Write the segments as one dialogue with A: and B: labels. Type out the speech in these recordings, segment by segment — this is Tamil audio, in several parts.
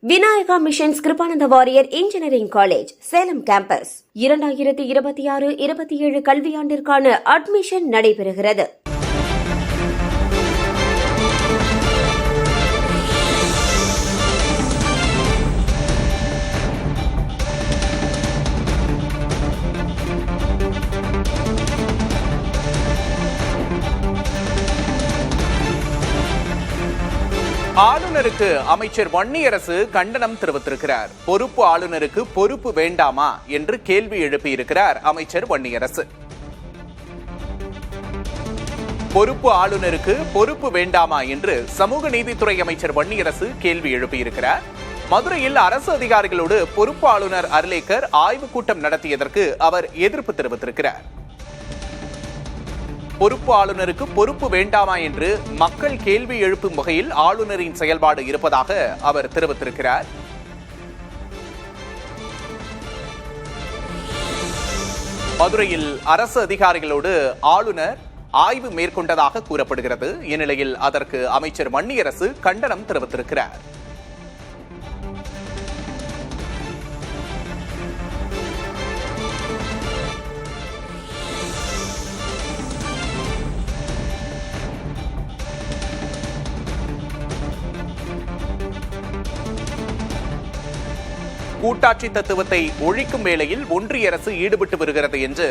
A: Vinayaka missions Kirupananda Variyar engineering college Salem campus 2026-27 கல்வியாண்டிற்கான அட்மிஷன் நடைபெறுகிறது.
B: ஆளுநருக்கு அமைச்சர் வன்னியரசு கண்டனம் தெரிவித்திருக்கிறார். பொறுப்பு ஆளுநருக்கு பொறுப்பு வேண்டாமா என்று கேள்வி எழுப்பியிருக்கிறார் அமைச்சர் வன்னியரசு. பொறுப்பு ஆளுநருக்கு பொறுப்பு வேண்டாமா என்று சமூக நீதித்துறை அமைச்சர் வன்னியரசு கேள்வி எழுப்பியிருக்கிறார். மதுரையில் அரசு அதிகாரிகளோடு பொறுப்பு ஆளுநர் அர்லேக்கர் ஆய்வுக் கூட்டம் நடத்தியதற்கு அவர் எதிர்ப்பு தெரிவித்திருக்கிறார். பொறுப்பு ஆளுநருக்கு பொறுப்பு வேண்டாமா என்று மக்கள் கேள்வி எழுப்பும் வகையில் ஆளுநரின் செயல்பாடு இருப்பதாக அவர் தெரிவித்திருக்கிறார். மதுரையில் அரசு அதிகாரிகளோடு ஆளுநர் ஆய்வு மேற்கொண்டதாக கூறப்படுகிறது. இந்நிலையில் அதற்கு அமைச்சர் வன்னியரசு கண்டனம் தெரிவித்திருக்கிறார். கூட்டாட்சி தத்துவத்தை ஒழிக்கும் வேளையில் ஒன்றிய அரசு ஈடுபட்டு வருகிறது என்று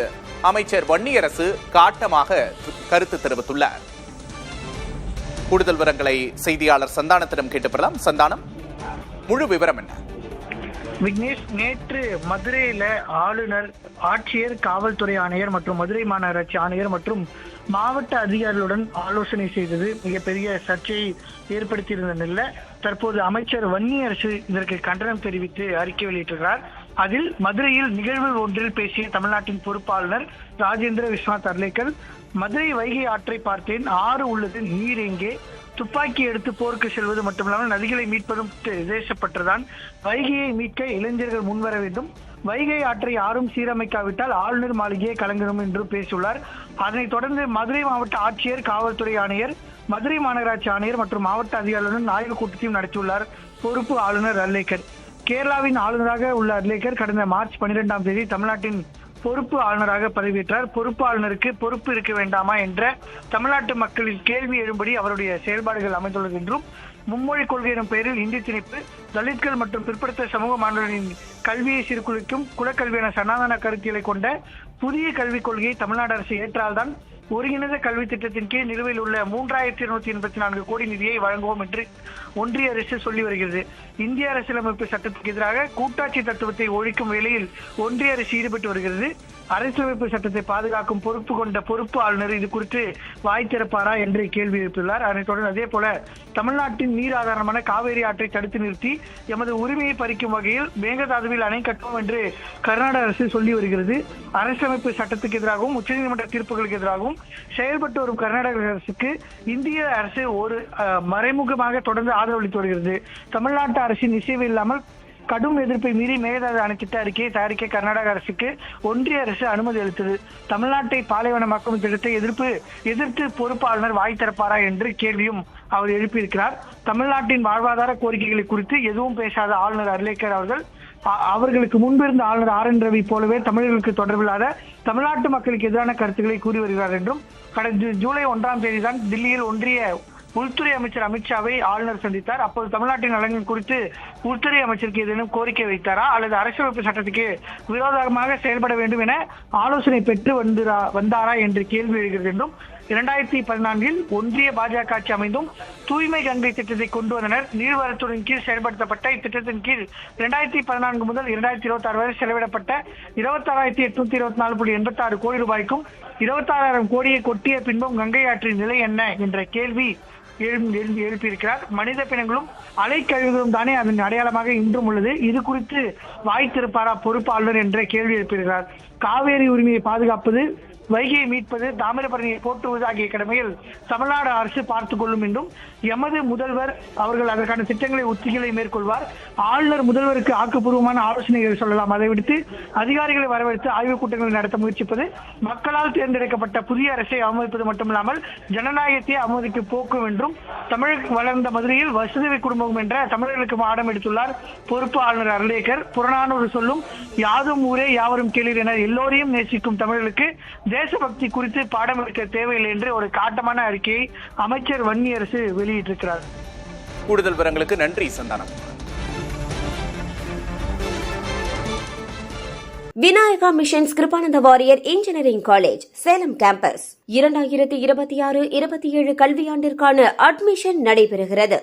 B: அமைச்சர் வன்னியரசு காட்டமாக கருத்து தெரிவித்துள்ளார். கூடுதல் விவரங்களை செய்தியாளர் சந்தானத்திடம் கேட்டு பெறலாம். சந்தானம், முழு விவரம் என்ன?
C: விக்னேஷ், நேற்று மதுரையில ஆளுநர், ஆட்சியர், காவல்துறை ஆணையர் மற்றும் மதுரை மாநகராட்சி ஆணையர் மற்றும் மாவட்ட அதிகாரிகளுடன் ஆலோசனை செய்தது மிகப்பெரிய சர்ச்சையை ஏற்படுத்தியிருந்த நிலையில் தற்போது அமைச்சர் வன்னியரசு இதற்கு கண்டனம் தெரிவித்து அறிக்கை வெளியிட்டிருக்கிறார். அதில் மதுரையில் நிகழ்வு ஒன்றில் பேசிய தமிழ்நாட்டின் பொறுப்பாளர் ராஜேந்திர விஸ்வநாத் அர்லேக்கர், மதுரை வைகை ஆற்றை பார்த்தேன், ஆறு உள்ளது, நீர் எங்கே? துப்பாக்கி எடுத்து போருக்கு செல்வது மட்டுமில்லாமல் நதிகளை மீட்பதும் தேசப்பட்டதான். வைகையை மீட்க இளைஞர்கள் முன்வர வேண்டும். வைகை ஆற்றை யாரும் சீரமைக்காவிட்டால் ஆளுநர் மாளிகையை கலங்கணும் என்று பேசியுள்ளார். அதனைத் தொடர்ந்து மதுரை மாவட்ட ஆட்சியர், காவல்துறை ஆணையர், மதுரை மாநகராட்சி ஆணையர் மற்றும் மாவட்ட அதிகாரிகளுடன் ஆய்வுக் கூட்டத்தையும் நடத்தியுள்ளார் பொறுப்பு ஆளுநர் அர்லேக்கர். கேரளாவின் ஆளுநராக உள்ள அர்லேக்கர் கடந்த மார்ச் 12ஆம் தேதி தமிழ்நாட்டின் பொறுப்பு ஆளுநராக பதவியேற்றார். பொறுப்பு ஆளுநருக்கு பொறுப்பு இருக்க வேண்டாமா என்ற தமிழ்நாட்டு மக்களின் கேள்வி எழும்படி அவருடைய செயல்பாடுகள் அமைந்துள்ளது என்றும், மும்மொழி கொள்கை எனும் பெயரில் இந்தி திணிப்பு, தலித்கள் மற்றும் பிற்படுத்த சமூக மாணவர்களின் கல்வியை சீர்குலைக்கும் குலக்கல்வி என சனாதன கருத்தியலை கொண்ட புதிய கல்விக் கொள்கையை தமிழ்நாடு அரசு ஏற்றால்தான் ஒருங்கிணைந்த கல்வி திட்டத்தின் கீழ் நிலுவையில் உள்ள 3284 கோடி நிதியை வழங்குவோம் என்று ஒன்றிய அரசு சொல்லி வருகிறது. இந்திய அரசியலமைப்பு சட்டத்துக்கு எதிராக கூட்டாட்சி தத்துவத்தை ஒழிக்கும் வேளையில் ஒன்றிய அரசு ஈடுபட்டு வருகிறது. அரசியலமைப்பு சட்டத்தை பாதுகாக்கும் பொறுப்பு கொண்ட பொறுப்பு ஆளுநர் இது குறித்து வாய் திறப்பாரா என்று கேள்வி எழுப்பியுள்ளார். அதனைத் தொடர்ந்து அதே போல தமிழ்நாட்டின் நீர் ஆதாரமான காவேரி ஆற்றை தடுத்து நிறுத்தி எமது உரிமையை பறிக்கும் வகையில் மேகதாதுவில் அணை கட்டுவோம் என்று கர்நாடக அரசு சொல்லி வருகிறது. அரசியலமைப்பு சட்டத்துக்கு எதிராகவும் உச்சநீதிமன்ற தீர்ப்புகளுக்கு எதிராகவும் செயல்பட்டு வரும் கர்நாடக அரசுக்கு இந்திய அரசு ஒரு மறைமுகமாக தொடர்ந்து ஆதரவளித்து வருகிறது. தமிழ்நாட்டு அரசின் இசைவு இல்லாமல் கடும் எதிர்ப்பை மீறி மேகதாது அணை திட்ட அறிக்கையை தயாரிக்க கர்நாடக அரசுக்கு ஒன்றிய அரசு அனுமதி அளித்தது. தமிழ்நாட்டை பாலைவனமாக்கும் திட்டத்தை எதிர்த்து பொறுப்பாளர் வாய் திறப்பாரா என்று கேள்வியும் அவர் எழுப்பியிருக்கிறார். தமிழ்நாட்டின் வாழ்வாதார கோரிக்கைகளை குறித்து எதுவும் பேசாத ஆளுநர் அர்லேக்கர் அவர்களுக்கு முன்பிருந்த ஆளுநர் RN ரவி போலவே தமிழர்களுக்கு தொடர்பில்லாத தமிழ்நாட்டு மக்களுக்கு எதிரான கருத்துக்களை கூறி வருகிறார் என்றும், கடந்த ஜூலை 1ஆம் தேதி தான் தில்லியில் ஒன்றிய உள்துறை அமைச்சர் அமித்ஷாவை ஆளுநர் சந்தித்தார். அப்போது தமிழ்நாட்டின் நலன்கள் குறித்து உள்துறை அமைச்சருக்கு ஏதேனும் கோரிக்கை வைத்தாரா அல்லது அரசியலமைப்பு சட்டத்துக்கு விரோதமாக செயல்பட வேண்டும் என ஆலோசனை பெற்று வந்தாரா என்று கேள்வி எழுகிறது என்றும், 2014 ஒன்றிய பாஜக ஆட்சி அமைந்தும் தூய்மை கங்கை திட்டத்தை கொண்டு வந்தனர். நீர்வளத்துறையின் கீழ் செயல்படுத்தப்பட்ட இத்திட்டத்தின் கீழ் 2014 முதல் 2026 வரை செலவிடப்பட்ட 26,824.86 கோடி ரூபாய்க்கும் 26,000 கோடியை கொட்டிய பின்பும் கங்கை ஆற்றின் நிலை என்ன என்ற கேள்வி எழுப்பியிருக்கிறார். மனித பிணங்களும் அலைக்கழிவுகளும் தானே அதன் அடையாளமாக இன்றும் உள்ளது. இது குறித்து வாய் திறப்பாரா பொறுப்பு ஆளுநர் என்ற கேள்வி எழுப்பியிருக்கிறார். காவேரி உரிமையை பாதுகாப்பது வைகையை மீட்பது, தாமிரபரணியை போற்றுவது ஆகிய கடமையில் தமிழ்நாடு அரசு பார்த்துக் கொள்ளும் என்றும் எமது முதல்வர் அவர்கள் அதற்கான திட்டங்களை உத்திகளை மேற்கொள்வார். ஆளுநர் முதல்வருக்கு ஆக்கப்பூர்வமான ஆலோசனைகள் சொல்லலாம். அதை விடுத்து அதிகாரிகளை வரவழைத்து ஆய்வுக் கூட்டங்களை நடத்த முயற்சிப்பது மக்களால் தேர்ந்தெடுக்கப்பட்ட புதிய அரசை அவமதிப்பது மட்டுமில்லாமல் ஜனநாயகத்தை அவமதிக்கு போக்கும் என்றும் தமிழக வளர்ந்த மதுரையில் வசுதேவை குடும்பம் என்ற தமிழர்களுக்கு பாடம் எடுத்துள்ளார் பொறுப்பு ஆளுநர் அர்லேக்கர். புறநானூறு சொல்லும் யாதும் ஊரே யாவரும் கேளீர் என எல்லோரையும் நேசிக்கும் தமிழர்களுக்கு தேசபக்தி குறித்து பாடம் எடுக்க தேவையில்லை என்று ஒரு காட்டமான அறிக்கையை அமைச்சர் வன்னியரசு வெளியிட்டிருக்கிறார்.
B: கூடுதல் விவரங்களுக்கு நன்றி Santhanam.
A: Vinayaka missions Kirupananda Variyar engineering college Salem campus 2026-27 கல்வியாண்டிற்கான அட்மிஷன் நடைபெறுகிறது.